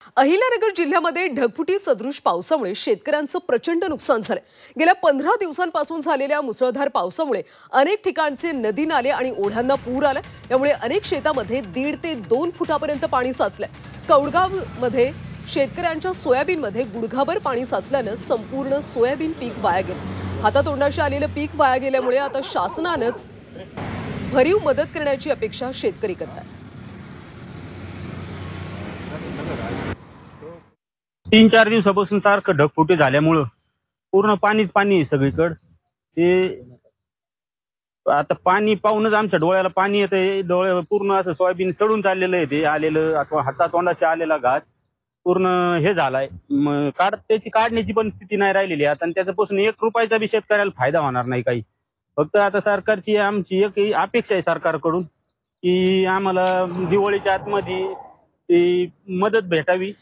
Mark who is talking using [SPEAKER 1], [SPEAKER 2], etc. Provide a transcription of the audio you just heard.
[SPEAKER 1] अहिल्यानगर जिल्ह्यामध्ये ढगफुटी सदृश पावसामुळे शेतकऱ्यांचं प्रचंड नुकसान झालंय। गेल्या 15 दिवसांपासून झालेल्या मुसळधार पावसामुळे अनेक ठिकाणचे नदी नाले आणि ओढ्यांना पूर आला। यामुळे अनेक शेतामध्ये 1.5 ते 2 फुटापर्यंत पाणी साचलंय। कौडगावमध्ये शेतकऱ्यांच्या सोयाबीनमध्ये गुडघाभर पाणी साचल्यानं संपूर्ण सोयाबीन पीक वाया गेलं। हातातोंडाशी आलेलं पीक वाया गेल्यामुळे आता शासनानंच भरीव मदत करण्याची अपेक्षा शेतकरी करतात।
[SPEAKER 2] 3-4 दिवसापासून सारखं ढगफुटी झाल्यामुळं पूर्ण पाणीच पाणी आहे सगळीकडे। ते आता पाणी पाहूनच आमच्या डोळ्याला पाणी येतंय। डोळे पूर्ण असं सोयाबीन सडून चाललेलं आहे, ते आलेलं अथवा हातातोंडाशी आलेला घास पूर्ण हे झालाय। त्याची काढण्याची पण स्थिती नाही राहिलेली आता, आणि त्याच्यापासून 1 रुपयाचा बी शेतकऱ्याला फायदा होणार नाही काही। फक्त आता सरकारची आमची एक अपेक्षा आहे सरकारकडून की आम्हाला दिवाळीच्या आतमध्ये ती मदत भेटावी।